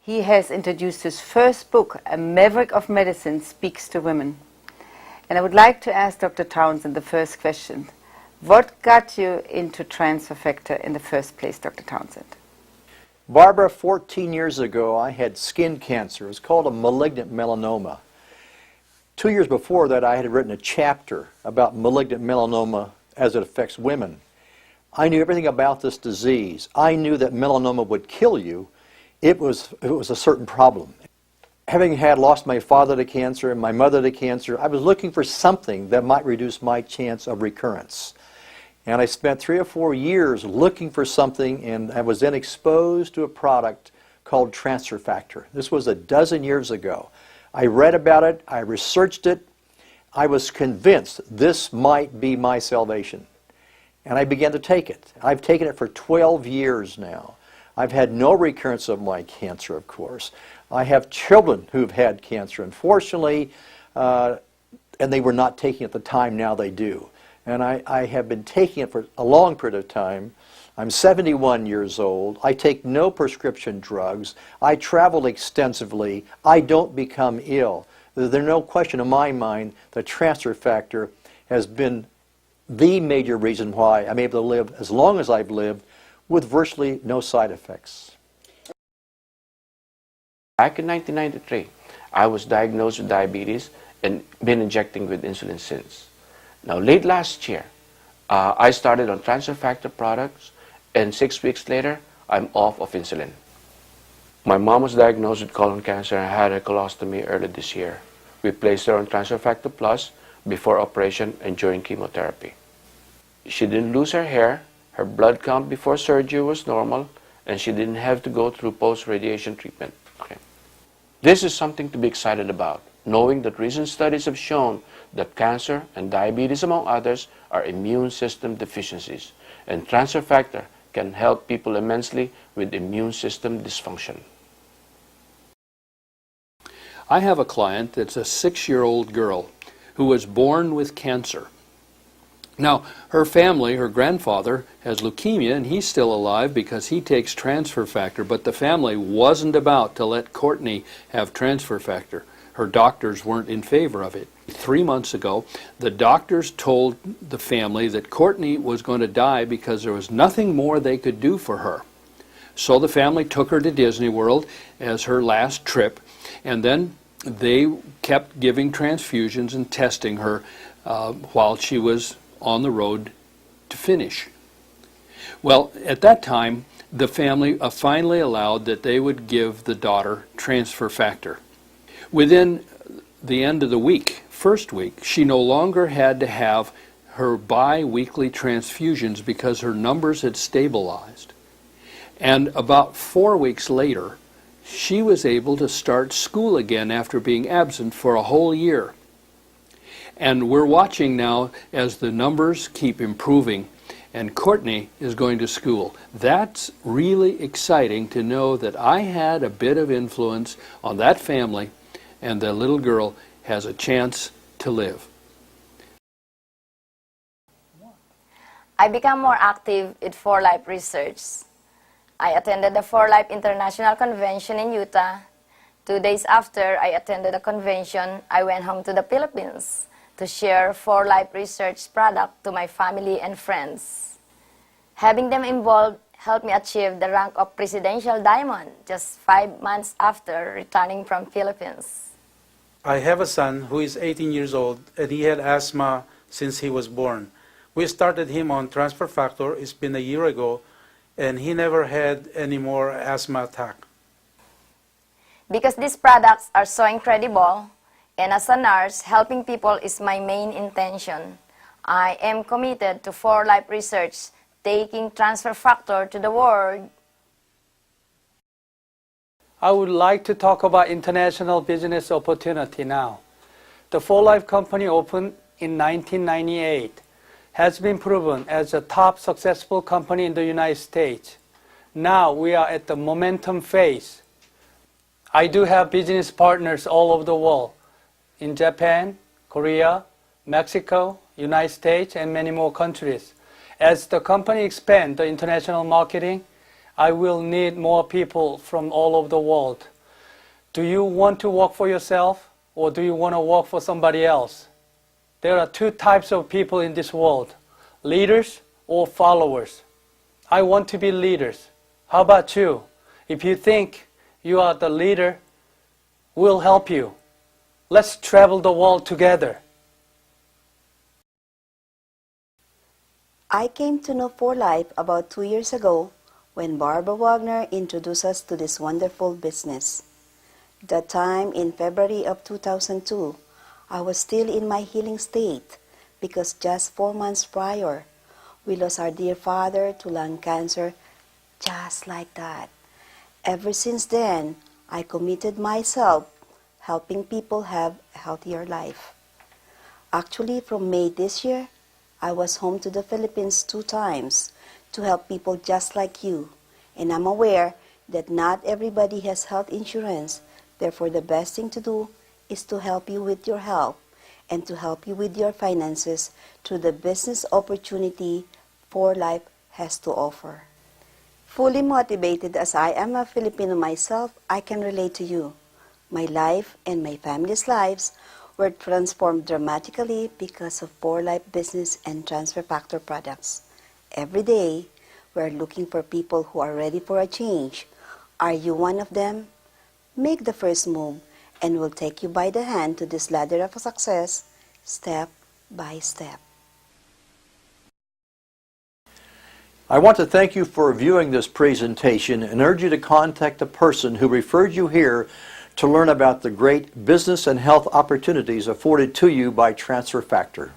He has introduced his first book, A Maverick of Medicine Speaks to Women. And I would like to ask Dr. Townsend the first question. What got you into transfer factor in the first place, Dr. Townsend? Barbara, 14 years ago, I had skin cancer. It was called a malignant melanoma. 2 years before that, I had written a chapter about malignant melanoma as it affects women. I knew everything about this disease. I knew that melanoma would kill you. It was a certain problem. Having lost my father to cancer and my mother to cancer, I was looking for something that might reduce my chance of recurrence. And I spent 3 or 4 years looking for something, and I was then exposed to a product called transfer factor. This was 12 years ago. I read about it, I researched it, I was convinced this might be my salvation. And I began to take it. I've taken it for 12 years now. I've had no recurrence of my cancer, of course. I have children who've had cancer, unfortunately, and they were not taking it at the time, now they do. And I have been taking it for a long period of time. I'm 71 years old. I take no prescription drugs. I travel extensively. I don't become ill. There's no question in my mind that transfer factor has been the major reason why I'm able to live as long as I've lived with virtually no side effects. Back in 1993, I was diagnosed with diabetes and been injecting with insulin since. Now, late last year, I started on transfer factor products, and 6 weeks later, I'm off of insulin. My mom was diagnosed with colon cancer and had a colostomy early this year. We placed her on transfer factor plus before operation and during chemotherapy. She didn't lose her hair, her blood count before surgery was normal, and she didn't have to go through post-radiation treatment. Okay. This is something to be excited about, knowing that recent studies have shown that cancer and diabetes, among others, are immune system deficiencies, and transfer factor can help people immensely with immune system dysfunction. I have a client that's a 6-year-old girl who was born with cancer. Now, her family, her grandfather, has leukemia, and he's still alive because he takes transfer factor, but the family wasn't about to let Courtney have transfer factor. Her doctors weren't in favor of it. 3 months ago, the doctors told the family that Courtney was going to die because there was nothing more they could do for her. So the family took her to Disney World as her last trip, and then they kept giving transfusions and testing her while she was on the road to finish. Well, at that time, the family finally allowed that they would give the daughter transfer factor. Within the end of the week, first week, she no longer had to have her bi-weekly transfusions because her numbers had stabilized. And about 4 weeks later, she was able to start school again after being absent for a whole year. And we're watching now as the numbers keep improving, and Courtney is going to school. That's really exciting to know that I had a bit of influence on that family, and the little girl has a chance to live. I became more active in 4Life research. I attended the 4Life International Convention in Utah. 2 days after I attended the convention, I went home to the Philippines to share 4Life research product to my family and friends. Having them involved helped me achieve the rank of Presidential Diamond just 5 months after returning from Philippines. I have a son who is 18 years old, and he had asthma since he was born. We started him on transfer factor, it's been a year ago, and he never had any more asthma attack. Because these products are so incredible, and as a nurse, helping people is my main intention. I am committed to 4Life research, taking transfer factor to the world. I would like to talk about international business opportunity now. The 4Life company opened in 1998 has been proven as a top successful company in the United States. Now we are at the momentum phase. I do have business partners all over the world, in Japan, Korea, Mexico, United States, and many more countries. As the company expands the international marketing, I will need more people from all over the world. Do you want to work for yourself or do you want to work for somebody else? There are two types of people in this world, leaders or followers. I want to be leaders. How about you? If you think you are the leader, we'll help you. Let's travel the world together. I came to know 4Life about 2 years ago when Barbara Wagner introduced us to this wonderful business. That time in February of 2002, I was still in my healing state because just 4 months prior, we lost our dear father to lung cancer just like that. Ever since then, I committed myself helping people have a healthier life. Actually, from May this year, I was home to the Philippines 2 times to help people just like you. And I'm aware that not everybody has health insurance. Therefore, the best thing to do is to help you with your health and to help you with your finances through the business opportunity 4Life has to offer. Fully motivated as I am a Filipino myself, I can relate to you. My life and my family's lives were transformed dramatically because of 4Life business and transfer factor products. Every day, we're looking for people who are ready for a change. Are you one of them? Make the first move and we'll take you by the hand to this ladder of success, step by step. I want to thank you for viewing this presentation and urge you to contact the person who referred you here to learn about the great business and health opportunities afforded to you by Transfer Factor.